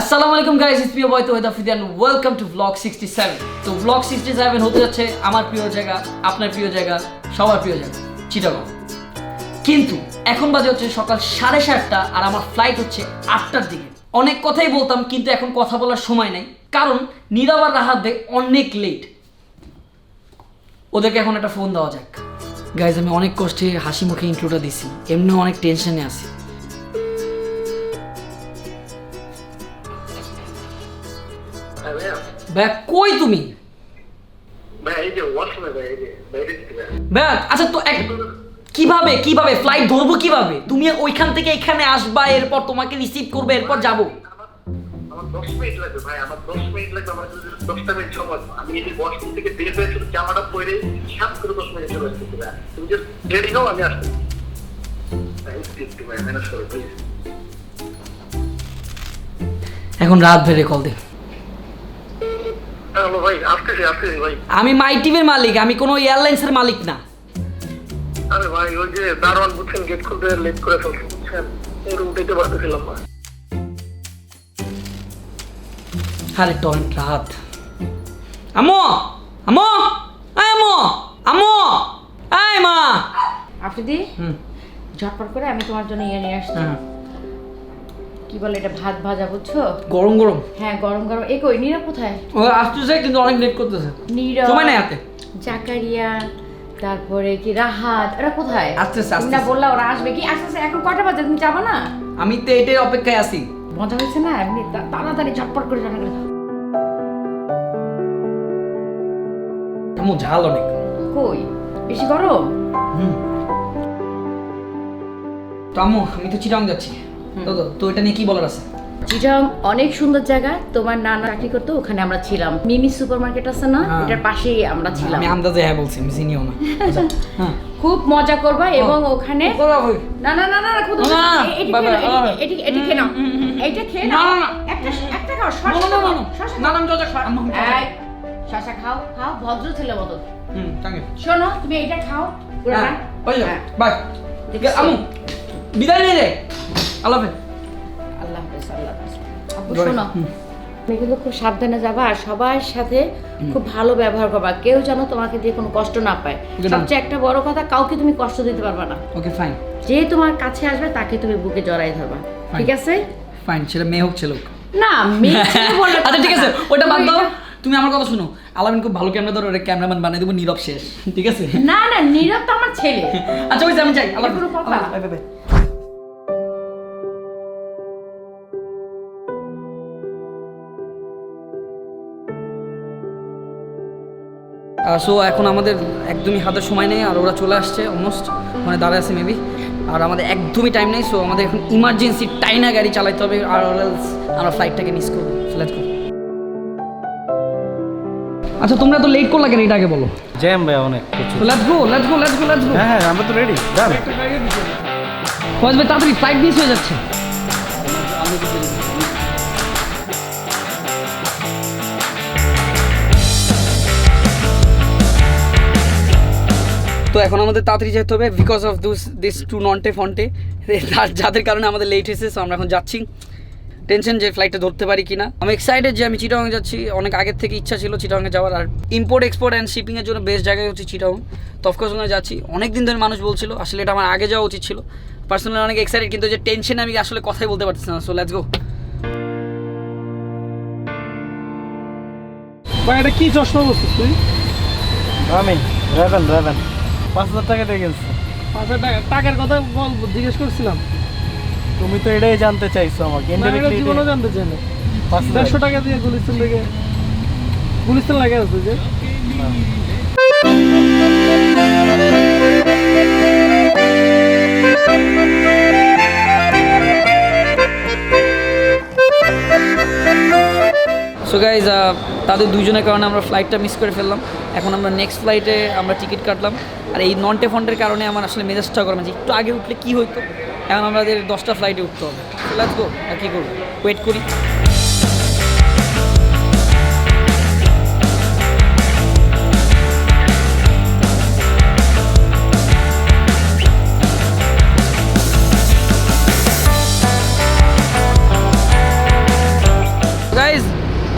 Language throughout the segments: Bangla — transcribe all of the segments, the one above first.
আসসালামু আলাইকুম guys, it's me boy Tohid Afridi and welcome to blog 67। তো ব্লগ 67 হতে যাচ্ছে আমার প্রিয় জায়গা, আপনার প্রিয় জায়গা, সবার প্রিয় জায়গা চিটাগং। কিন্তু এখন বাজে হচ্ছে সকাল 7:30টা আর আমার ফ্লাইট হচ্ছে 8টার দিকে। অনেক কথাই বলতাম কিন্তু এখন কথা বলার সময় নাই, কারণ নীরব আর রাহাত ভাই অনেক লেট। ওদেরকে এখন একটা ফোন দেওয়া যাক। গাইজ, আমি অনেক কষ্টে হাসি মুখে ইন্ট্রোটা দিছি, এমনিও অনেক টেনশনে আছি। ভাই কই তুমি? ভাই আচ্ছা, তো কিভাবে কিভাবে ফ্লাইট ধরবো কিভাবে? তুমি ওইখান থেকে এখানে আসবা, এরপর তোমাকে রিসিভ করবে, এরপর যাবো। আমার 10 মিনিট লাগবে ভাই, আমার 10 মিনিট লাগবে। আমার 10টা মিনিট সময়, আমি এই বস্তি থেকে বের হয়ে শুধু জামাটা পরে সাত করে 10 মিনিট চলে আসতে ভাই। তুমি জাস্ট রেডি হও, আমি আসছি। ভাই ম্যানেজ করো প্লিজ। এখন রাত ভেরে কল দে। হ্যালো ভাই, আসতেছি ভাই। আমি মাই টিভির মালিক, আমি কোনো এয়ারলাইন্সের মালিক না। আরে ভাই, ওই যে দারোয়ান বুঝছেন গেট খুলতে লেট করে ফেলছে বুঝছেন, এই উঠাইতে পারতেছিলাম না। আরে টরেন্ট রাত। আমো আমো আমো আমো আয় মা আফ্রিদি, ঝটপট করে আমি তোমার জন্য ইয়ে নিয়ে আসছি। কি বলে এটা, ভাত ভাজা, বুঝছো? গরম গরম। হ্যাঁ, গরম গরম। এ কই নীরব কোথায়? ও আসতেছে কিন্তু অনেক লেট করতেছে। নীরব, সময় নাই হাতে। জাকারিয়া, তারপরে কি রাহাত, এরা কোথায়? আসতেছে, তুমি না বললা ওরা আসবে কি? আসতেছে। এখন কটা বাজে, তুমি যাবা না? আমি তো এটাই অপেক্ষায় আছি। মজা হয়েছে না? এমনি তাড়াতাড়ি ঝটপট করে রান্না করে দাও। আমো ঝাল অনেক। কই বেশি গরম? তো আম্মু, আমি তো চিটাং যাচ্ছি। তো এটা নিয়ে কি বলার আছে? চিটাং অনেক সুন্দর জায়গা। তোমার নানা চাকরি করতো, ওখানে আমরা ছিলাম। মিমি সুপার মার্কেট আছে না, এটার পাশেই আমরা ছিলাম। আমি আন্দাজে হ্যাঁ বলছি, আমি চিনিও না। আচ্ছা, হ্যাঁ, খুব মজা করবা এবং ওখানে না না না না না, খুব না, এটি বাবা, খেয়ে নাও, বাবা। এটি খেয়ে নাও, এইটা খেয়ে নাও। একটা খাও, শসা খাও, শসা না, খাও। আমি যত খাই আম্মু। এই, শসা খাও, খাও, ভদ্র ছেলে মতো। Thank you. শোনো, তুমি এইটা খাও পুরোটা। হ্যাঁ, ওই যে, হ্যাঁ। বাই। দেখছি। আম্মু, বিদায় নিয়ে রে। আল্লাহ হাফেজ। আল্লাহ হাফেজ, আল্লাহ হাফেজ। আব্বু ধরে। শোনো, তুমি কিন্তু খুব সাবধানে যাবা আর সবার সাথে খুব ভালো ব্যবহার করবা। কেউ যেন তোমাকে দিয়ে কোনো কষ্ট না পায়। Okay, done. সবচেয়ে একটা বড় কথা, কাউকে তুমি কষ্ট দিতে পারবা না। Okay fine. যে তোমার কাছে আসবে তাকে তুমি বুকে জড়াই ধরবা, ঠিক আছে? ফাইন, সেটা মেয়ে হোক ছেলে হোক। না, মেয়ে ছেলে বললে আচ্ছা ঠিক আছে, ওটা বাদ দাও। তুমি- তুমি আমার কথা শুনো, আলামিন খুব ভালো ক্যামেরা ধরো, ওটা ক্যামেরাম্যান বানিয়ে দেবো, নীরব শেষ, ঠিক আছে? না না, নীরব তো আমার ছেলে। আচ্ছা ওই যে আমি চাই। আল্লাহ এগুলো কথা। Bye bye bye. সো এখন আমাদের একদমই হাতে সময় নেই, আর ওরা চলে আসছে অলমোস্ট, মানে দাঁড়ায় আছে মেবি। আর আমাদের একদমই টাইম নেই, সো আমাদের এখন ইমার্জেন্সি টাইনা গাড়ি চালাতে হবে, আর এলস আমরা ফ্লাইটটাকে মিস করবো। So let's go. আচ্ছা তোমরা তো লেট করলা কেন, এটা আগে বলো। জ্যাম ভাই অনেক প্রচুর। So let's go let's go let's go let's go. হ্যাঁ হ্যাঁ, আমরা তো রেডি, ডান। ফয়েজ ভাই তাড়াতাড়ি, ফ্লাইট মিস হয়ে যাচ্ছে। তো এখন আমাদের তাড়াতাড়ি যেতে হবে because of this two Nonte Fonte, যাদের কারণে আমাদের লেট হয়েছে। সো আমরা এখন যাচ্ছি। টেনশন যে ফ্লাইটটা ধরতে পারি কিনা। আমি এক্সাইটেড যে আমি চিটাগং যাচ্ছি, অনেক আগের থেকে ইচ্ছা ছিল চিটাগংয়ে যাওয়ার। আর ইম্পোর্ট এক্সপোর্ট অ্যান্ড শিপিংয়ের জন্য বেস্ট জায়গায় হচ্ছে চিটাগং। তো অফকোর্স ওখানে যাচ্ছি। অনেক দিন ধরে মানুষ বলছিল, আসলে এটা আমার আগে যাওয়া উচিত ছিল। পার্সোনালি অনেক এক্সাইটেড, কিন্তু যে টেনশনে আমি আসলে কথাই বলতে পারতেছি না। So let's go. ভাই এটা কি চশমা বলছিস তুই? আমি রেভেন 5,000 টাকা দিয়ে কিনছি। 5,000 টাকা? টাকার কথা জিজ্ঞেস করছিলাম। তুমি তো এটাই জানতে চাইছো আমাকে। না, এটা জীবনও জানতে চাই না। 5,000 150 টাকা দিয়ে গুলিস্তান থেকে গুলিস্তান লাগে আছে যে। সো গাইজ, তাদের দুইজনের কারণে আমরা ফ্লাইটটা মিস করে ফেললাম। এখন আমরা নেক্সট ফ্লাইটে আমরা টিকিট কাটলাম। আর এই নন্টে ফন্টের কারণে আমার আসলে মেজাজটা গরম আছে, একটু আগে উঠলে কী হইতো। এখন আমাদের 10টা ফ্লাইটে উঠতে হবে। Let's go. আর কী করবো, ওয়েট করি।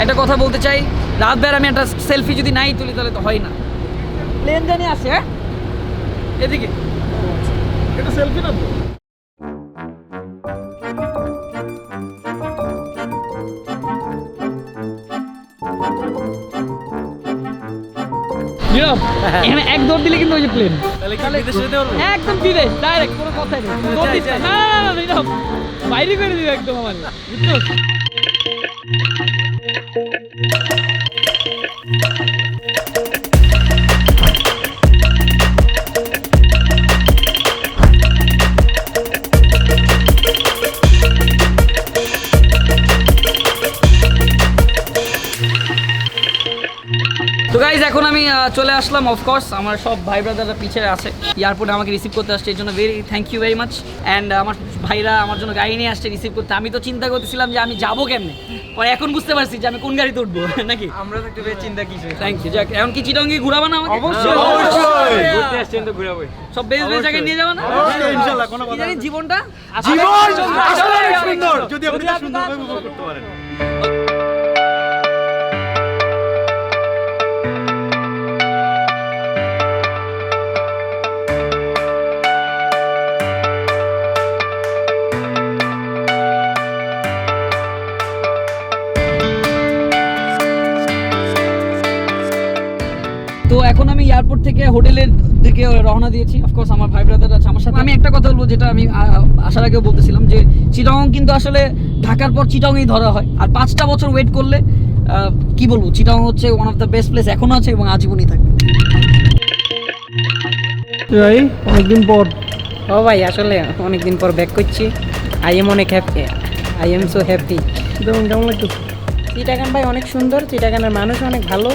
একটা কথা বলতে চাই, রাত বের আমি একটা সেলফি যদি নাই তুলি তাহলে তো হয় না। প্লেন জানি আসে, হ্যাঁ এদিকে এটা সেলফি না তো? নীরব, এখানে এক দৌড় দিলে কিন্তু ওই যে প্লেন তাহলে কি বিদেশে যেতে পারবো? একদম বিদেশ ডাইরেক্ট, কোনো কথাই নেই। দৌড় দিস না, না না না নীরব, বাইরে করে দিবে একদম আমার, বুঝছো? তো গাইজ এখন আমি চলে আসলাম। অফকোর্স আমার সব ভাই ব্রাদাররা পিছিয়ে আছে, এয়ারপোর্টে আমাকে রিসিভ করতে আসছে, এর জন্য very thank you very much. And আমার ভাইরা আমার জন্য গাড়ি নিয়ে আসছে রিসিভ করতে। আমি তো চিন্তা করতেছিলাম যে আমি যাবো কেমনে, পরে এখন বুঝতে পারছি যে আমি কোন গাড়িতে উঠবো নাকি। আমরা তো একটু বেশ চিন্তা কিসে। Thank you. যাক, এখন কি চিটঙ্গি ঘুরাবো না আমাকে? অবশ্যই ঘুরতে আসছেন তো ঘুরাবো। সব বেশ বেশ জায়গায় নিয়ে যাবো না? ইনশাআল্লাহ, কোনো কি কথা জানি না। জীবনটা জীবন আসলে আসলে অনেক অনেক সুন্দর, সুন্দর। যদি আপনি সুন্দরভাবে উপভোগ করতে পারেন। তো এখন আমি এয়ারপোর্ট থেকে হোটেলের দিকে রওনা দিয়েছি। অফকোর্স আমার ভাই ব্রাদার আছে আমার সাথে। আমি একটা কথা বলবো, যেটা আমি আসার আগেও বলতেছিলাম, যে চিটাগং কিন্তু আসলে ঢাকার পর চিটাগংই ধরা হয়। আর 5টা বছর ওয়েট করলে কি বলবো, চিটাগং হচ্ছে one of the best place, এখনো আছে এবং আজীবনই থাকবে। ভাই অনেকদিন পর। ও ভাই আসলে অনেকদিন পর ব্যাক করছি। আই এম অনেক happy, I am so happy. Chittagong কেমন লাগতেছে? চিটাগান ভাই অনেক সুন্দর, চিটাগানের মানুষ অনেক ভালো,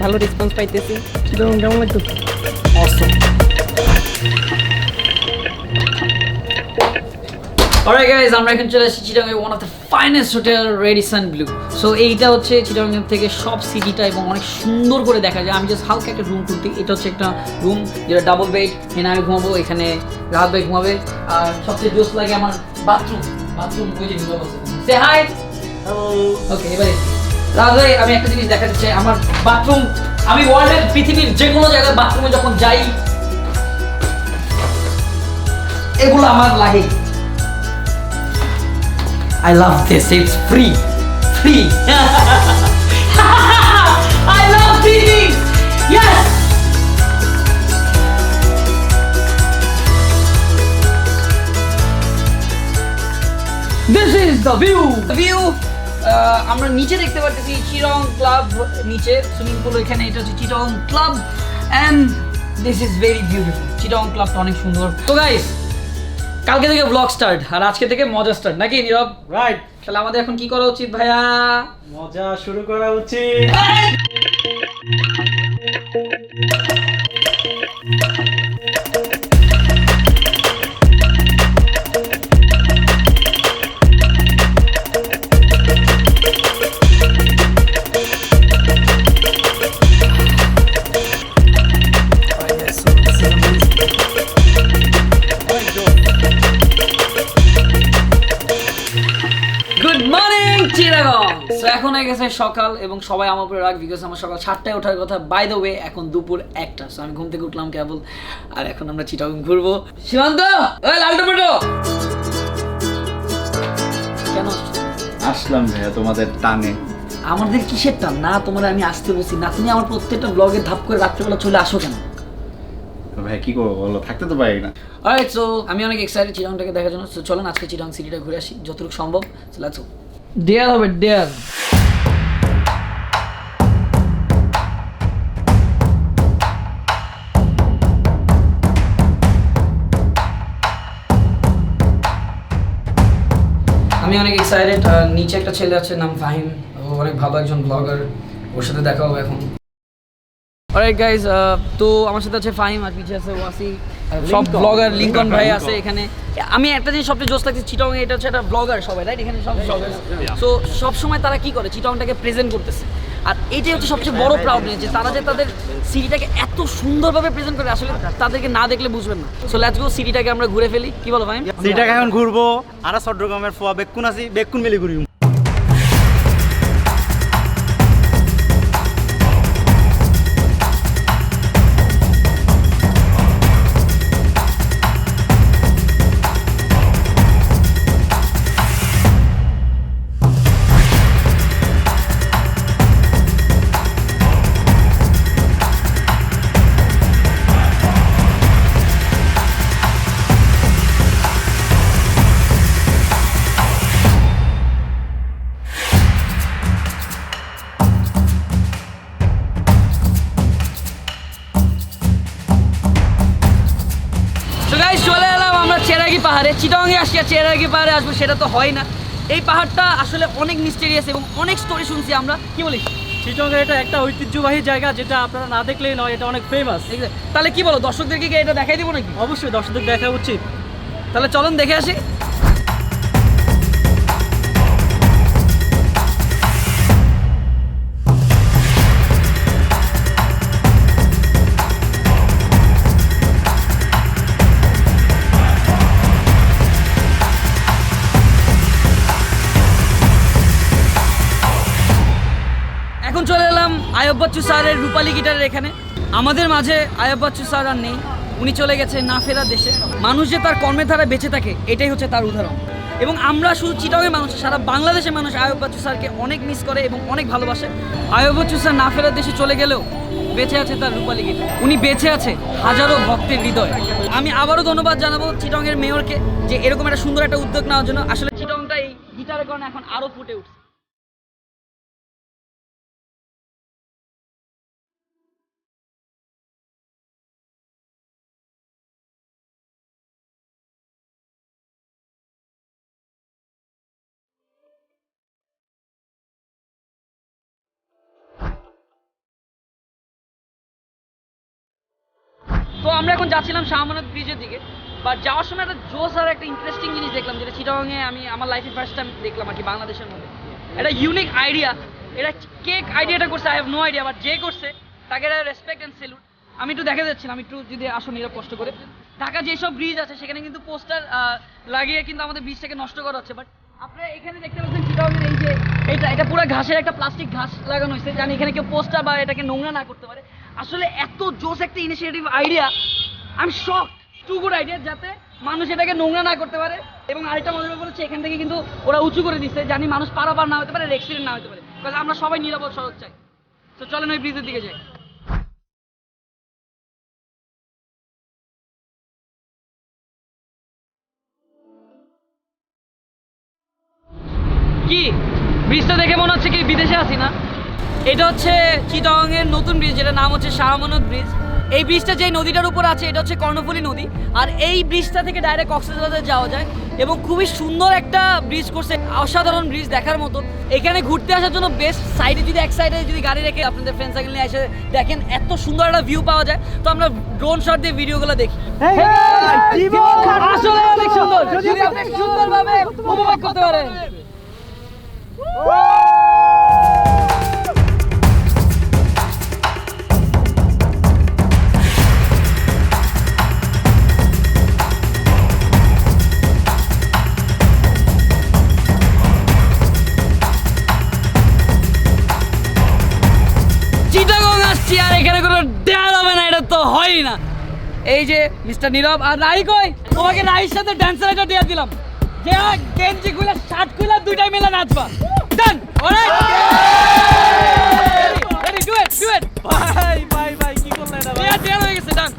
ভালো রেসপন্স পাইতেছি। চিটাগং কেমন লাগতেছে? Awesome. Alright guys, আমরা এখন চলে এসেছি Chittagong one of the finest hotel Radisson blue. So এইটা হচ্ছে চিটাগং থেকে সব সিটিটা এবং অনেক সুন্দর করে দেখা যায়। আমি জাস্ট হালকা একটা রুম খুলতে, এটা হচ্ছে একটা রুম যেটা ডাবল বেড, এখানে আমি ঘুমাবো, এখানে রাত ভাই ঘুমাবে। আর সবচেয়ে জোস লাগে আমার বাথরুম, ওই যে নীরব আছে। সে হাই। ওকে, এবারে রাত ভাই আমি একটা জিনিস দেখাতে চাই, আমার বাথরুম। আমি ওয়ার্ল্ডের পৃথিবীর যে কোনো জায়গায় বাথরুমে যখন যাই এগুলো আমার লাগে। I love this, it's free. I love these things. Yes. This is the view. আমরা নিচে দেখতে পাচ্ছি চিটাগং ক্লাব, নিচে সুইমিং পুল, এখানে এটা হচ্ছে Chittagong Club and this is very beautiful. Chittagong ক্লাবটা অনেক সুন্দর। তো গাইস, কালকে থেকে ব্লগ স্টার্ট আর আজকে থেকে মজা স্টার্ট, নাকি নীরব? রাইট, তাহলে আমাদের এখন কি করা উচিত ভাইয়া? মজা শুরু করা উচিত। Good morning Chittagong. সো এখন হয়ে গেছে সকাল এবং সবাই আমার উপরে রাগ, বিকজ আমার সকাল 7টায় ওঠার কথা। বাই দ্য ওয়ে এখন দুপুর 1টা। সো আমি ঘুম থেকে উঠলাম কেবল, আর এখন আমরা চিটাগং ঘুরবো। সীমান্ত, ওই লাল টমেটো কেন আসলাম ভাইয়া তোমাদের টানে। আমাদের কিসের টান? না তোমার আমি আসতে বলছি না, তুমি আমার প্রত্যেকটা ব্লগে ধাপ করে রাত্রেবেলা চলে আসো কেন? ভাই কি করবো বলো, থাকতে তো পারি না। অলরাইট, সো আমি অনেক এক্সাইটেড চিটাগংটাকে দেখার জন্য। সো চলেন আজকে চিটাগং সিটিটা ঘুরে আসি যতটুকু সম্ভব। So let's go. ডেয়ার হবে ডেয়ার। আমি অনেক এক্সাইটেড। নিচে একটা ছেলে আছে, নাম ফাহিম, ও অনেক ভালো একজন ব্লগার, ওর সাথে দেখা হবে এখন। অলরাইট গাইজ, তো আমার সাথে আছে ফাহিম, আর পিছিয়ে আছে ওয়াসি, সব ব্লগার, লিঙ্কন ভাই আছে এখানে। আমি একটা জিনিস সবচেয়ে জোস লাগছে চিটাগং, এটা হচ্ছে একটা ব্লগার সবাই, রাইট? এখানে সব ব্লগার। সো সবসময় তারা কি করে, চিটাগংটাকে প্রেজেন্ট করতেছে। আর এইটাই হচ্ছে সবচেয়ে বড় প্রাউডনেস, যে তারা যে তাদের সিটিটাকে এত সুন্দরভাবে প্রেজেন্ট করে, আসলে তাদেরকে না দেখলে বুঝবেন না। সো লেটস গো, সিটিটাকে আমরা ঘুরে ফেলি। কি বলো ফাহিম? সিটাকে এখন ঘুরবো। আর চট্টগ্রামের ফোয়া বেকুন আছি, বেকুন মিলি ঘুরি। গাইস চলে এলাম আমরা চেরাগি পাহাড়ে। চিটাগাংয়ে আসছি আর চেরাগি পাহাড়ে আসবো সেটা তো হয় না। এই পাহাড়টা আসলে অনেক মিস্টেরিয়াস এবং অনেক স্টোরি শুনছি আমরা। কি বলিস? চিটাগাং এটা একটা ঐতিহ্যবাহী জায়গা, যেটা আপনারা না দেখলেই নয়, এটা অনেক ফেমাস। তাহলে কি বলো, দর্শকদেরকে কি এটা দেখাই দিব নাকি? অবশ্যই দর্শকদের দেখা উচিত। তাহলে চলুন দেখে আসি। এখন চলে এলাম আয়ব বাচ্চু স্যারের রূপালী গিটারের এখানে। আমাদের মাঝে আয়ব বাচ্চু স্যার আর নেই, উনি চলে গেছে না ফেরার দেশে। মানুষ যে তার কর্মের ধারা বেঁচে থাকে এটাই হচ্ছে তার উদাহরণ। এবং আমরা শুধু চিটাগাংয়ের মানুষ, সারা বাংলাদেশের মানুষ আয়ব বাচ্চু স্যারকে অনেক মিস করে এবং অনেক ভালোবাসে। আয়ব বাচ্চু স্যার না ফেরার দেশে চলে গেলেও বেঁচে আছে তার রূপালী গিটার, উনি বেঁচে আছে হাজারো ভক্তের হৃদয়ে। আমি আবারও ধন্যবাদ জানাবো চিটাগাংয়ের মেয়রকে যে এরকম একটা সুন্দর একটা উদ্যোগ নেওয়ার জন্য। আসলে চিটাগাংটা এই গিটারের কারণে এখন আরও ফুটে উঠছে। তো আমরা এখন যাচ্ছিলাম শাহমানত ব্রিজের দিকে, বাট যাওয়ার সময় একটা জোস আর একটা ইন্টারেস্টিং জিনিস দেখলাম, যেটা চিটাগাংয়ে আমি আমার লাইফে ফার্স্ট টাইম দেখলাম আর কি, বাংলাদেশের মধ্যে। এটা ইউনিক আইডিয়া। এটা কে আইডিয়াটা করছে I have no idea, but যে করছে তাকে রেসপেক্ট অ্যান্ড সেলুট। আমি একটু দেখা যাচ্ছিলাম, একটু যদি আসো নীরব কষ্ট করে। ঢাকা যেসব ব্রিজ আছে সেখানে কিন্তু পোস্টার লাগিয়ে কিন্তু আমাদের ব্রিজটাকে নষ্ট করা হচ্ছে, বাট আপনারা এখানে দেখতে পাচ্ছেন চিটাগাংয়ের এই যে এটা পুরো ঘাসের একটা প্লাস্টিক ঘাস লাগানো হয়েছে, জানি এখানে কেউ পোস্টার বা এটাকে নোংরা না করতে পারে। আসলে এত জোস একটা initiative idea, I am shocked. Too good idea, যাতে মানুষ এটাকে নোংরা না করতে পারে। এবং আরেকটা মজার ব্যাপার হচ্ছে এখান থেকে কিন্তু ওরা উঁচু করে দিচ্ছে, জানি মানুষ পারাপার না হতে পারে, অ্যাক্সিডেন্ট না হতে পারে, কারণ আমরা সবাই নিরাপদ সড়ক চাই। তো চলেন ওই ব্রিজের দিকে যাই। কি ব্রিজটা দেখে মনে হচ্ছে কি বিদেশে আছি না? এটা হচ্ছে চিটাগাংয়ের নতুন ব্রিজ, যেটার নাম হচ্ছে শাহমানত ব্রিজ। এই ব্রিজটা যে নদীটার উপর আছে এটা হচ্ছে কর্ণফুলী নদী, আর এই ব্রিজটা থেকে ডাইরেক্ট কক্সবাজার যাওয়া যায় এবং খুবই সুন্দর একটা ব্রিজ করছে, অসাধারণ ব্রিজ দেখার মতো। এখানে ঘুরতে আসার জন্য বেস্ট। সাইডে যদি এক সাইডে যদি গাড়ি রেখে আপনাদের ফ্রেন্ড সার্কেল নিয়ে এসে দেখেন এত সুন্দর একটা ভিউ পাওয়া যায়। তো আমরা ড্রোন শট দিয়ে ভিডিওগুলো দেখি। আসলে অনেক সুন্দর, যদি আপনি সুন্দরভাবে উপভোগ করতে পারেন। চিটাগাং আসছি আর এখানে কোনো ড্যান্স হবে না, এটা তো হয় না। এই যে মিস্টার নীরব আর রাই কই, তোমাকে রাইর সাথে ড্যান্সার এটা দিয়ে দিলাম, যে গেঞ্জি খুলে শার্ট খুলে দুইটাই মিলে নাচবা। ডান, অলরাইট, রেডি, ডু ইট। ভাই কি করলেন এটা ভাই? দেয়া হয়ে গেছে, ডান।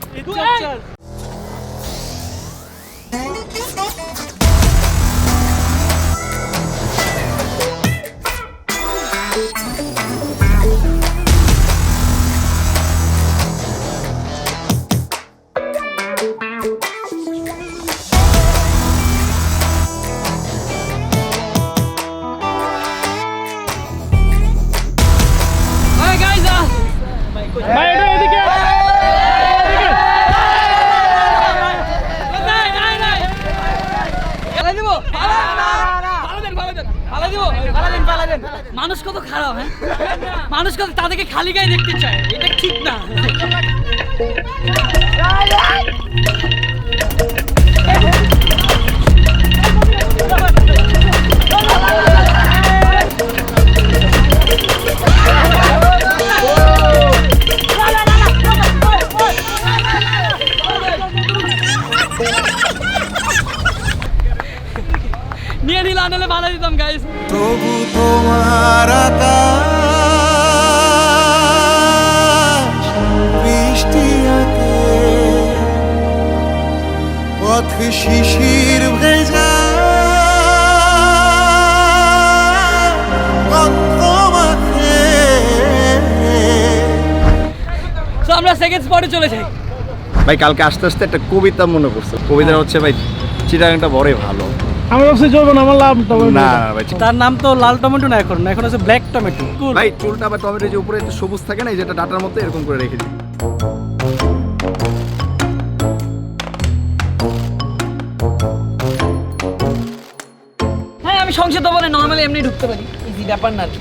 ভাই এটা এদিকে মানুষ কত খারাপ, হ্যাঁ মানুষ কত তাদেরকে খালি গায়ে দেখতে চায়, এটা ঠিক না। নিয়ে নিলে আনলে বাধা দিতাম গাইস। তবু তোমার আকাশ বৃষ্টি আঁকে, পথ শিশির ভেজা, গন্ধ মাখে। তো আমরা সেকেন্ড স্পটে চলে যাই। ভাই কালকে আস্তে আস্তে একটা কবিতা মনে পড়ছে, কবিতা হচ্ছে ভাই চিটাগাংটা বড়ই ভালো। আমি ভাবছি জৈবন আমার লাভ টমেটো না ভাই, তার নাম তো লাল টমেটো না, এখন হচ্ছে ব্ল্যাক টমেটো। ভাই চুলটা বা টমেটো যে উপরে একটু সবুজ থাকে না, এই যেটা ডাটার মতো এরকম করে রেখে দিই। হ্যাঁ আমি সংসদ ভবনে নর্মালি এমনি ঢুকতে পারি, ইজি ব্যাপার না আর কি।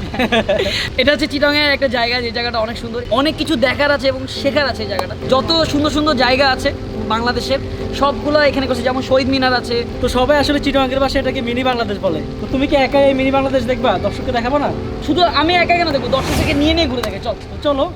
এটা হচ্ছে চিটাগাংয়ের একটা জায়গা, যে জায়গাটা অনেক সুন্দর, অনেক কিছু দেখার আছে এবং শেখার আছে। এই জায়গাটা যত সুন্দর সুন্দর জায়গা আছে বাংলাদেশের সবগুলো এখানে করছে, যেমন শহীদ মিনার আছে। তো সবাই আসলে চিটাগাংয়ের ভাষায় এটাকে মিনি বাংলাদেশ বলে। তো তুমি কি একা এই মিনি বাংলাদেশ দেখবা, দর্শককে দেখাবো না? শুধু আমি একা কেন দেখবো, দর্শক থেকে নিয়ে নিয়ে ঘুরে দেখে। চল চলো।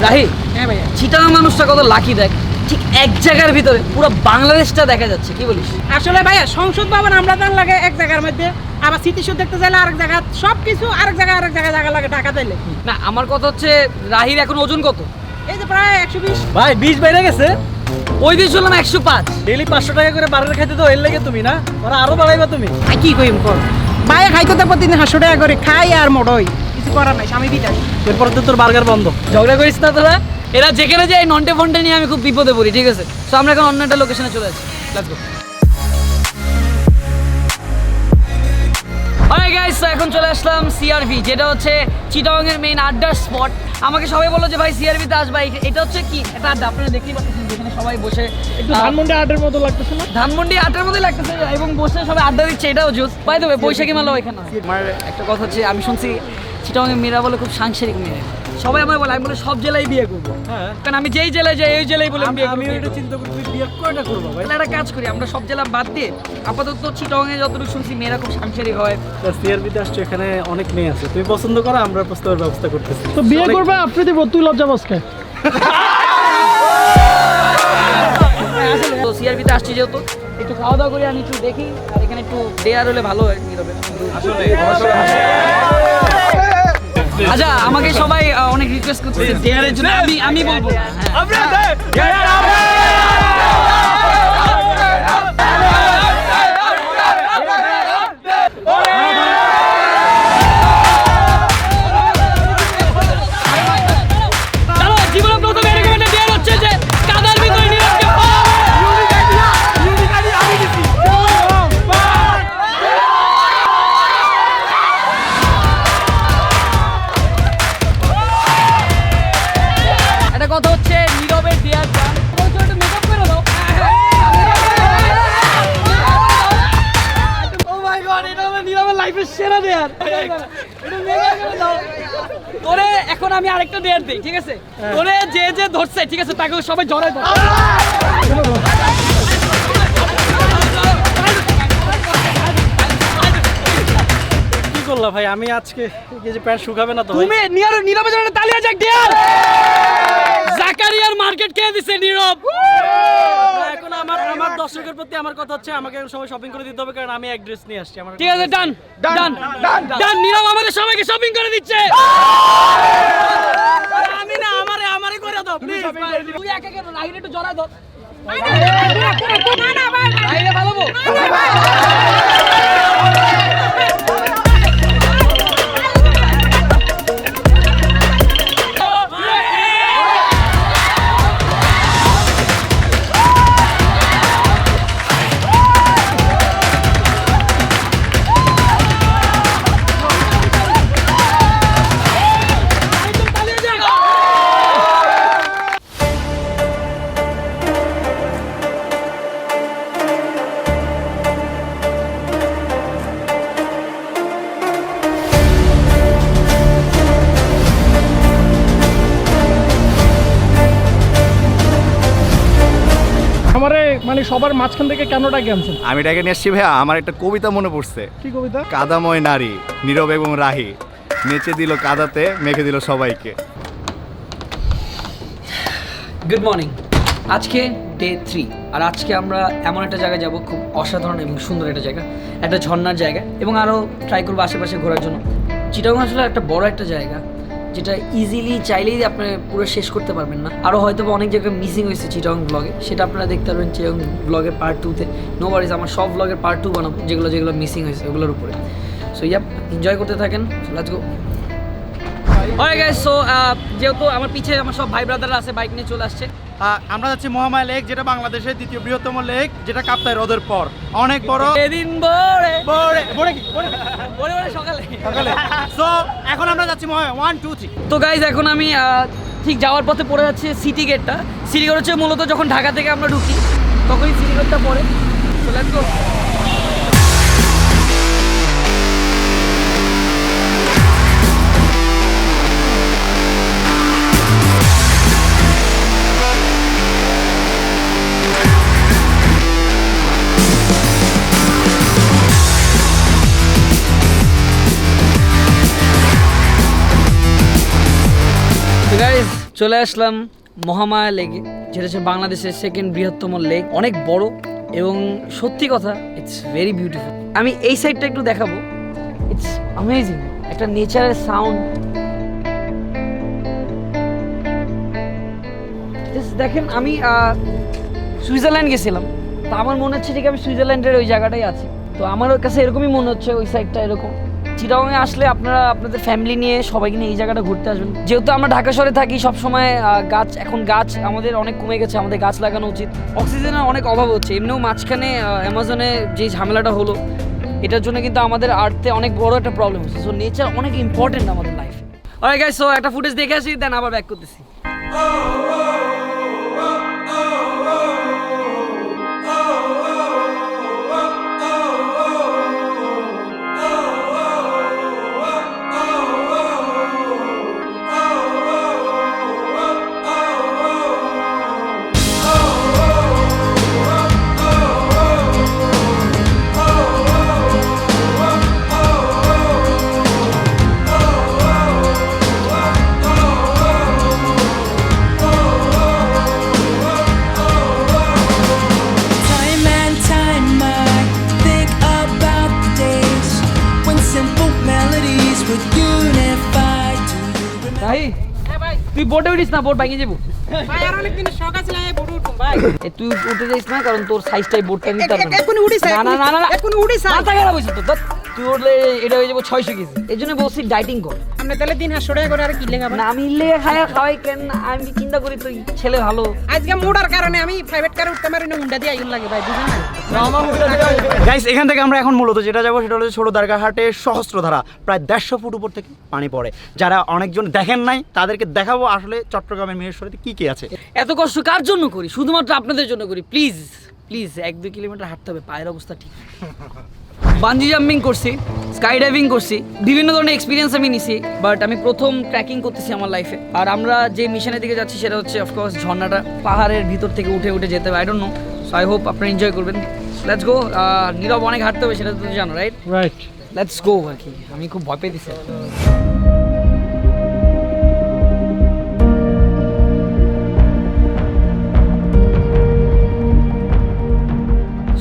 রাহি, হ্যাঁ ভাইয়া, চিটাগাং মানুষটা কত লাকি দেখ, ঠিক এক জায়গার ভিতরে পুরো বাংলাদেশটা দেখা যাচ্ছে। কি বলিস? আসলে ভাইয়া সংসদ ভবন আমরা জান লাগে এক জায়গার মধ্যে, আবার স্মৃতিসৌধ দেখতে চাইলে আরেক জায়গা, সবকিছু আরেক জায়গায় জায়গা লাগে ঢাকা চাইলে। না আমার কথা হচ্ছে রাহির এখন ওজন কত? এই যে প্রায় 120। ভাই 20 বাইরে গেছে। ওই দিন শুনলাম 105। ডেইলি 500 টাকা করে বাড়ার খাইতে তো এর লাগে তুমি না, ওরা আরো বাড়াইবা তুমি। আর কি কইম কর ভাইয়া, খাইতে তো প্রতিদিন 500 টাকা করে খাই আর মোড়ই, কিছু করার নাই, স্বামী বিদায়। এরপর তো তোর বার্গার বন্ধ। ঝগড়া করিস না তোরা। এরা যেখানে যায় নন্টে ফন্টে নিয়ে আমি খুব বিপদে পড়ি, ঠিক আছে? তো আমরা এখন অন্য একটা লোকেশনে চলে যাচ্ছি। Let's go. অলরাইট গাইস, এখন চলে আসলাম সিআরভি, যেটা হচ্ছে চিটাগাংয়ের মেইন আড্ডার স্পট। আমাকে সবাই বললো যে ভাই সিআরভিতে আসবা, এটা হচ্ছে কি একটা আড্ডা, আপনারা দেখতেই পাচ্ছেন যেখানে সবাই বসে একটু ধানমন্ডি আটের মতো লাগতেছে না? ধানমন্ডি আড্ডার মধ্যে লাগতেছে, এবং বসে সবাই আড্ডা দিচ্ছে, এটাও জুস। বাই দ্য ওয়ে, বৈশাখী মেলা এখানে। আমার একটা কথা হচ্ছে, আমি শুনছি চিটাগাংয়ের মেয়েরা বলে খুব সাংসারিক মেয়ে। সবাই আমার বলে, আমি বলে সব জেলায় বিয়ে করবো, হ্যাঁ, কারণ আমি যেই জেলায় যাই ওই জেলায় বলে বিয়ে আমি করবো। এটা চিন্তা করি তুই বিয়ে কয়টা করবো ভাই? তাহলে একটা কাজ করি, আমরা সব জেলা বাদ দিয়ে আপাতত চিটাগাংয়ে যতটুকু শুনছি মেয়েরা খুব সাংসারিক হয়। সিআরবিতে আসছো, এখানে অনেক মেয়ে আছে, তুমি পছন্দ করো, আমরা প্রস্তাবের ব্যবস্থা করতেছি। তো বিয়ে করবে আপনি দিব, তুই লজ্জা বসকে। তো সিআরবিতে আসছি যেহেতু, একটু খাওয়া দাওয়া করি, আমি একটু দেখি, আর এখানে একটু ডেয়ার হলে ভালো হয়। আচ্ছা, আমাকে সবাই অনেক রিকোয়েস্ট করতেছে ডেয়ারের জন্য, আমি বলবো না। চলো, জীবনের প্রথম এরকম একটা ডেয়ার হচ্ছে যে কাদার ভিতরে নীরবকে একটা কথা হচ্ছে নীরবের ডেয়ার গান, একটু মেকআপ করে দাও। ও মাই গড, এটা আমার নীরবের লাইফের সেরা ডেয়ার। এটা মেকআপ করে দাও। তোরে এখন আমি আরেকটা ডেয়ার দেই, ঠিক আছে? তোরে যে যে ধরছে, ঠিক আছে, তাকে সবাই জড়ায় দাও। কি করলা ভাই? আমি আজকে এই যে প্যান্ট শুকাবে না তো ভাই? তুমি নীরবের জন্য তালি আছে ডেয়ার। জাকারিয়ার মার্কেট কে দিছে নীরব। এখন আমার দর্শকের প্রতি আমার কথা হচ্ছে, আমাকে এখন সবাই শপিং করে দিতে হবে, কারণ আমি এক ড্রেস নিয়ে আসছি। আমার ঠিক আছে, ডান ডান ডান। নীরব আমাদের সবাইকে শপিং করে দিচ্ছে। আমি না, আমারে করে দাও প্লিজ। তুই একা কেন, রাহিরে একটু জড়ায় দাও। রাহিরে ভালোবো। আমারে মানে সবার মাঝখান থেকে কেন ডাকে আনছেন? আমি ডেকে নিয়ে আসছি ভাইয়া, আমার একটা কবিতা মনে পড়ছে। কি কবিতা? কাদাময় নারী নীরব এবং রাহি, নেচে দিল কাদাতে, মেখে দিল সবাইকে। Good morning. আজকে ডে 3 আর আজকে আমরা এমন একটা জায়গায় যাব খুব অসাধারণ এবং সুন্দর একটা জায়গা, একটা ঝর্ণার জায়গা, এবং আরও ট্রাই করবো আশেপাশে ঘোরার জন্য। চিটাগং আসলে একটা বড় একটা জায়গা যেটা ইজিলি চাইলেই আপনি পুরো শেষ করতে পারবেন না। আরও হয়তো অনেক জায়গায় মিসিং হয়েছে চিটাগং ব্লগে, সেটা আপনারা দেখতে পারবেন চিটাগং ব্লগের পার্ট 2-তে। নো ওয়ারিজ, আমার সব ব্লগের পার্ট 2 বানাবো যেগুলো মিসিং হয়েছে ওগুলোর উপরে। সো ইয়াপ, এনজয় করতে থাকেন, let's go. Alright guys, so যেহেতু আমার পিছে আমার সব ভাই ব্রাদাররা আছে, বাইক নিয়ে চলে আসছে। আমরা যাচ্ছি মহামায়া লেক, যেটা বাংলাদেশের দ্বিতীয় বৃহত্তম লেক, যেটা কাপ্তাই হ্রদের পর অনেক বড়। এদিন বড়ে বড়ে সকালে। সো এখন আমরা যাচ্ছি মহামায়া 1 2 3। তো গাইজ এখন আমি ঠিক যাওয়ার পথে পড়ে যাচ্ছে সিটি গেটটা। সিটি গেট হচ্ছে মূলত যখন ঢাকা থেকে আমরা ঢুকি তখনই সিটি গেটটা পড়ে। So let's go. গাইজ চলে আসলাম মহামায়া লেকে, যেটা হচ্ছে বাংলাদেশের সেকেন্ড বৃহত্তম লেক, অনেক বড় এবং সত্যি কথা ইটস ভেরি বিউটিফুল। আমি এই সাইডটা একটু দেখাবো, ইটস অ্যামেজিং, একটা নেচারের সাউন্ড। দেখেন আমি সুইজারল্যান্ড গেছিলাম, তো আমার মনে হচ্ছে ঠিক আমি সুইজারল্যান্ডের ওই জায়গাটাই আছি। তো আমার কাছে এরকমই মনে হচ্ছে, ওই সাইডটা এরকম। চিটাগংয়ে আসলে আপনারা আপনাদের ফ্যামিলি নিয়ে সবাইকে নিয়ে এই জায়গাটা ঘুরতে আসবেন। যেহেতু আমরা ঢাকা শহরে থাকি সবসময় এখন গাছ আমাদের অনেক কমে গেছে, আমাদের গাছ লাগানো উচিত। অক্সিজেনের অনেক অভাব হচ্ছে, এমনিও মাঝখানে অ্যামাজনে যে ঝামেলাটা হলো এটার জন্য কিন্তু আমাদের আর্থে অনেক বড় একটা প্রবলেম হচ্ছে। সো নেচার অনেক ইম্পর্টেন্ট আমাদের লাইফে। অলরাইট গাইস, সো একটা ফুটেজ দেখে আসি, দেন আবার ব্যাক করতেছি। Time and time I think about the days when simple melodies would unify. Do you remember? তাই হ্যাঁ ভাই, তুই বোটে উঠিস না, বোট ভাঙিয়ে যাবো। ভাই আর অনেক দিনের শখ আছে, আমি বড় উঠুম ভাই। তুই উঠে যাইস না, কারণ তোর সাইজটাই বোটটা নিতে পারবে না। এখনই উঠিস, না না না না, এখনই উঠিস। মাথা খারাপ হয়েছে তো, ধ্যাৎ। তুই উঠলে এটা হয়ে যাবো 600 কেজি। এই জন্য বলছি ডাইটিং কর। আমরা তাহলে দিন 100 টাকা করে আর কি লেখা না আমি ইলে খাওয়াই কেন, আমি চিন্তা করি তুই ছেলে ভালো। আজকে মোড়ার কারণে আমি প্রাইভেট কারে উঠতে পারি না, মুন্ডা দিয়ে আইন লাগে ভাই, বুঝেন না? গাইস এখান থেকে আমরা এখন মূলত যেটা যাবো সেটা হলো ছোট দারগাহাটের সহস্রধারা, প্রায় 150 ফুট উপর থেকে পানি পড়ে। যারা অনেকজন দেখেন নাই তাদেরকে দেখাবো আসলে চট্টগ্রামের মিরসরাইতে কি কি আছে। এত কষ্ট কার জন্য করি? শুধুমাত্র আপনাদের জন্য করি। প্লিজ প্লিজ 1-2 কিলোমিটার হাঁটতে হবে, পায়ের অবস্থা ঠিক। বাঞ্জি জাম্পিং করছি, স্কাই ডাইভিং করছি, বিভিন্ন ধরনের এক্সপিরিয়েন্স আমি নিছি, বাট আমি প্রথম ট্রেকিং করতেছি আমার লাইফে। আর আমরা যে মিশনের দিকে যাচ্ছি সেটা হচ্ছে অফকোর্স ঝর্ণাটা, পাহাড়ের ভিতর থেকে উঠে উঠে যেতে হবে। I don't know, so I hope আপনারা এনজয় করবেন। Let's go. নীরব অনেক হাঁটতে হবে, সেটা তো জানো, রাইট? রাইট। Let's go. আর কি আমি খুব ভয় পেয়েছি।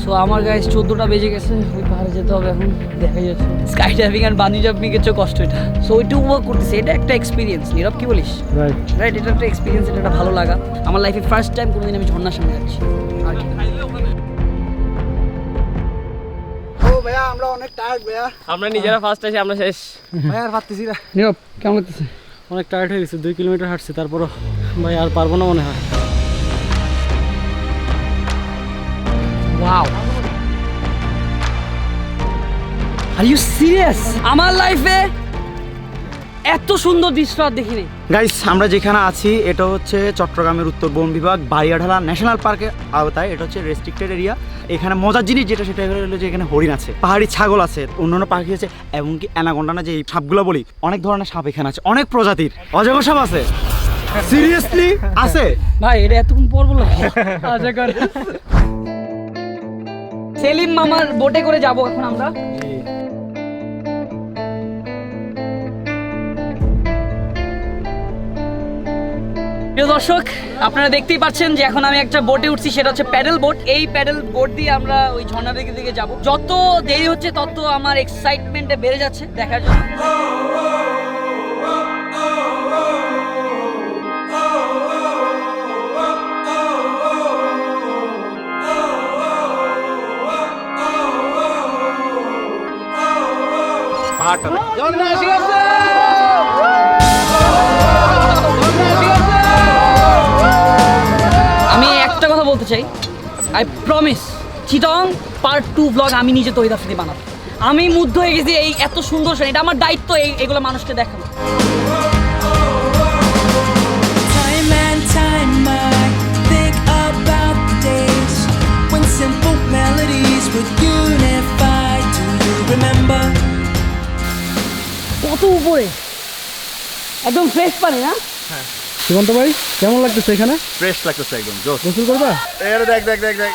সো আমার গাইস 14টা বেজে গেছে, ওই পাহাড়ে যেতে হবে এখন। দেখা যাচ্ছে স্কাই ডাইভিং আর বাঞ্জি জাম্পিং এর চেয়ে কষ্ট এটা। সো ওইটা ওয়ার্ক করতেছে, এটা একটা এক্সপিরিয়েন্স। নীরব কি বলিস? রাইট। রাইট, এটা একটা এক্সপিরিয়েন্স, এটা একটা ভালো লাগা। আমার লাইফে ফার্স্ট টাইম কোনোদিন আমি ঝর্ণার সামনে যাচ্ছি। আর কি ও ভাইয়া আমরা অনেক টায়ার্ড ভাইয়া। আমরা নিজেরা ফার্স্ট আছি, আমরা শেষ। ভাইয়া আর পারতেছি না। নীরব কেমন লাগতেছে? অনেক টায়ার্ড হয়ে গেছে, 2 কিলোমিটার হাঁটছি, তারপরও ভাই আর পারবো না মনে হয়। Wow, are you serious? আমার লাইফে এত সুন্দর দৃশ্য আর দেখিনি। গাইস আমরা যেখানে আছি এটা হচ্ছে চট্টগ্রামের উত্তর বন বিভাগ বাড়িয়াঢালা ন্যাশনাল পার্কের আওতায়। এটা হচ্ছে রেস্ট্রিক্টেড এরিয়া। এখানে মজার জিনিস যেটা সেটা হলো যে এখানে হরিণ আছে, পাহাড়ি ছাগল আছে, অন্যান্য পাখি আছে, এমনকি অ্যানাকোন্ডা না যে এই সাপগুলো বলি, অনেক ধরনের সাপ এখানে আছে, অনেক প্রজাতির অজগর সাপ আছে। সিরিয়াসলি আছে ভাই, এটা এতক্ষণ পর বললাম। আচ্ছা কর। সেলিম মামার বোটে করে যাব এখন আমরা। প্রিয় দর্শক, আপনারা দেখতেই পাচ্ছেন যে এখন আমি একটা বোটে উঠছি, সেটা হচ্ছে প্যাডেল বোট। এই প্যাডেল বোট দিয়ে আমরা ওই ঝর্ণা দিকে যাব। যত দেরি হচ্ছে তত আমার এক্সাইটমেন্টে বেড়ে যাচ্ছে দেখার জন্য। আমি একটা কথা বলতে চাই, I promise Chittagong part 2 blog আমি নিজে তহিদ আফ্রিদি বানাবো। আমি মুগ্ধ হয়ে গেছি এই এত সুন্দর শো, এটা আমার দায়িত্ব এগুলো মানুষকে দেখানো। Time and time I think about the days when simple melodies would unify. Do you remember? কত উপরে, একদম ফ্রেশ পানি না? সুমন্ত ভাই কেমন লাগতেছে এখানে? ফ্রেশ লাগতেছে একদম জোস। গোসল করবা? এর দেখ দেখ দেখ দেখ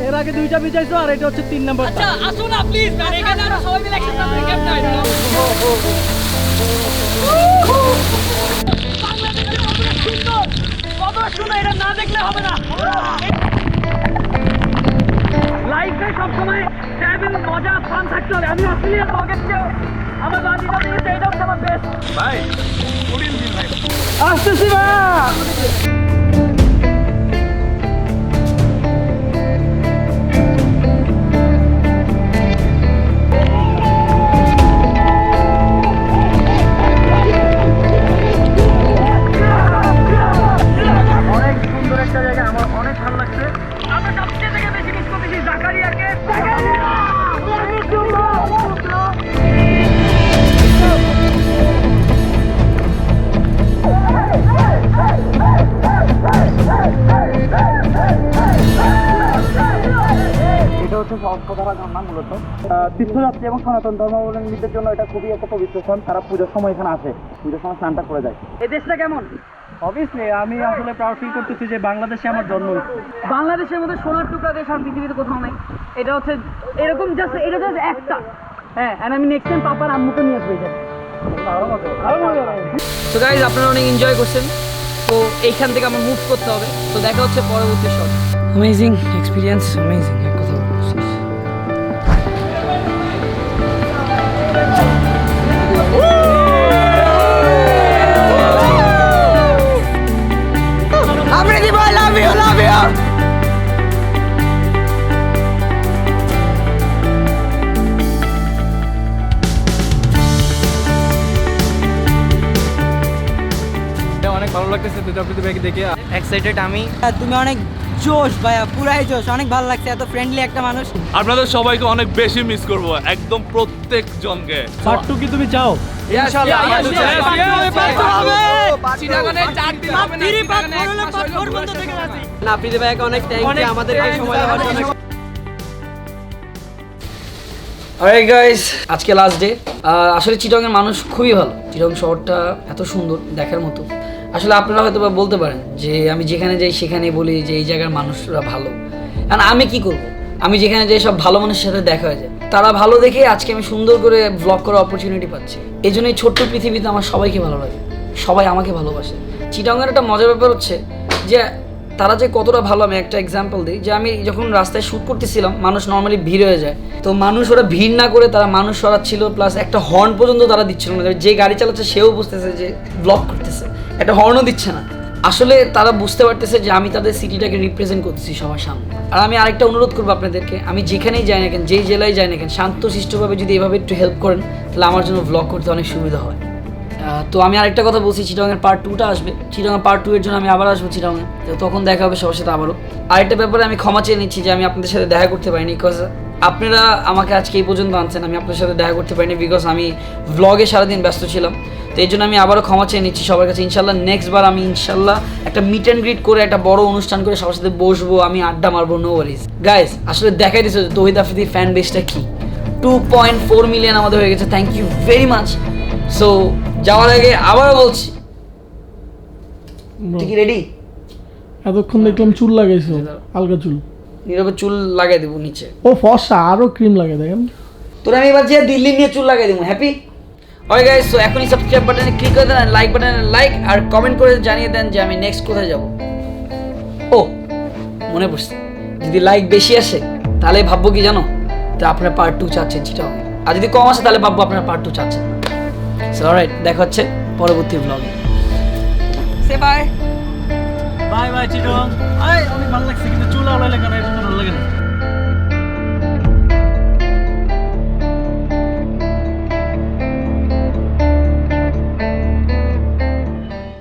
এর আগে 2টা ভিজাইছো আর এটা হচ্ছে 3 নাম্বার। আচ্ছা আসো না প্লিজ, এখানে আমরা সবাই মিলে একসাথে ক্যাম্প নাইট। এটা না দেখলে হবে না। লাইফে সবসময় ট্রাভেল মজা ফান থাকতে হবে। আমি অস্ট্রেলিয়ার ব্লগের চেয়ে আমার বাড়িটা দিয়েছে, এটা হচ্ছে আমার বেস্ট। ভাই আসতেছি বা এটা হচ্ছে সর্বধারা ঝর্ণা মূলত তীর্থযাত্রী এবং সনাতন ধর্মাবলম্বীদের জন্য এটা খুবই একটা পবিত্র স্থান। তারা পুজোর সময় এখানে আসে, পুজোর সময় স্নানটা করে যায়। এই দেশটা কেমন? অবভিয়াসলি আমি আসলে প্রাউড ফিল করতেছি যে বাংলাদেশে আমার জন্ম হয়েছে। বাংলাদেশের মধ্যে সোনার টুকরা দেশ আর পৃথিবীতে কোথাও নেই। এটা হচ্ছে এরকম জাস্ট, এটা জাস্ট একটা। হ্যাঁ, আর আমি নেক্সট টাইম পাপার আম্মুকে নিয়ে আসবো এখানে। তো গাইজ আপনারা অনেক এনজয় করছেন, তো এইখান থেকে আমার মুভ করতে হবে। তো দেখা হচ্ছে পরবর্তী শট। অ্যামেজিং এক্সপিরিয়েন্স, অ্যামেজিং এক কথা বলছি। Amriti boy, love you, love you. অনেক ভালো লাগতেছে দুটো আপনি ব্যাগ দেখে। এক্সাইটেড আমি। তুমি অনেক জোশ ভাইয়া, পুরাই জোশ, অনেক ভালো লাগছে, এত ফ্রেন্ডলি একটা মানুষ। আপনাদের সবাইকে অনেক বেশি মিস করব, একদম প্রত্যেক জনকে। পার্ট 2 কি তুমি চাও? ইনশাআল্লাহ না প্রীতি ভাইকে অনেক থ্যাংক ইউ আমাদেরকে সময় দেওয়ার জন্য। অলরাইট গাইস, আজকে লাস্ট ডে। আসলে চিটংয়ের মানুষ খুবই ভালো। চিটং শহরটা এত সুন্দর, দেখার মতো। আসলে আপনারা হয়তো বা বলতে পারেন যে আমি যেখানে যাই সেখানেই বলি যে এই জায়গার মানুষরা ভালো, কারণ আমি কি করব, আমি যেখানে যাই সব ভালো মানুষের সাথে দেখা হয়ে যায়। তারা ভালো দেখে আজকে আমি সুন্দর করে ব্লগ করার অপরচুনিটি পাচ্ছি। এই জন্য এই ছোট্ট পৃথিবীতে আমার সবাইকে ভালো লাগে, সবাই আমাকে ভালোবাসে। চিটংয়ের একটা মজার ব্যাপার হচ্ছে যে তারা যে কতটা ভালো, আমি একটা এক্সাম্পল দিই যে আমি যখন রাস্তায় শ্যুট করতেছিলাম মানুষ নর্মালি ভিড় হয়ে যায়, তো মানুষ ওরা ভিড় না করে তারা মানুষ সরাচ্ছিল, প্লাস একটা হর্ন পর্যন্ত তারা দিচ্ছিল না। যে গাড়ি চালাচ্ছে সেও বুঝতেছে যে ব্লগ করতেছে, একটা হর্নও দিচ্ছে না। আসলে তারা বুঝতে পারতেছে যে আমি তাদের সিটিটাকে রিপ্রেজেন্ট করতেছি সবার সামনে। আর আমি আরেকটা অনুরোধ করবো আপনাদেরকে, আমি যেখানেই যাই না কেন, যেই জেলায় যাই না কেন, শান্তশিষ্টভাবে যদি এভাবে একটু হেল্প করেন তাহলে আমার জন্য ব্লগ করতে অনেক সুবিধা হয়। তো আমি আরেকটা কথা বলছি, চিটংয়ের পার্ট 2টা আসবে। চিটংয়ের পার্ট 2 এর জন্য আমি আবার আসবো চিটংয়ে, তো তখন দেখা হবে সবার সাথে আবারও। আরেকটা ব্যাপারে আমি ক্ষমা চেয়ে নিচ্ছি যে আমি আপনাদের সাথে দেখা করতে পারিনি, বিকজ আপনারা আমাকে আজকে এই পর্যন্ত আনছেন, আমি আপনাদের সাথে দেখা করতে পারিনি বিকজ আমি ব্লগে সারাদিন ব্যস্ত ছিলাম। তো এই জন্য আমি আবারও ক্ষমা চেয়ে নিচ্ছি সবার কাছে। ইনশাল্লাহ নেক্সট বার আমি ইনশাল্লাহ একটা মিট অ্যান্ড গ্রিট করে একটা বড় অনুষ্ঠান করে সবার সাথে বসবো, আমি আড্ডা মারবো, নো ওয়ারিজ। গাইস আসলে দেখাই দিচ্ছে তৌহিদ আফ্রিদি ফ্যান বেসটা কি। 2.4 মিলিয়ন আমাদের হয়ে গেছে, thank you very much. So যাওয়ার আগে আবারও বলছি, তুই কি রেডি? এতক্ষণ দেখলাম চুল লাগাইছো, হালকা চুল। নীরবে চুল লাগাই দেবো নিচে। ও ফর্সা, আরো ক্রিম লাগে দেখেন। তোর আমি এবার যে দিল্লি নিয়ে চুল লাগাই দেবো। হ্যাপি? ওকে গাইস, সো এখনই সাবস্ক্রাইব বাটনে ক্লিক করে দেন, লাইক বাটনে লাইক, আর কমেন্ট করে জানিয়ে দেন যে আমি নেক্সট কোথায় যাব। ও মনে পড়ছে, যদি লাইক বেশি আসে তাহলে ভাববো কি জানো, তো আপনারা পার্ট 2 চাচ্ছেন চিটাগং, আর যদি কম আসে তাহলে ভাববো আপনারা পার্ট 2 চাচ্ছেন। সো অলরাইট, দেখা হচ্ছে পরবর্তী ব্লগে। সে বাই বাই বাই চিটং। অনেক ভালো লাগছে, কিন্তু চুল আলাদা কেন, এটা তো ভালো লাগে না।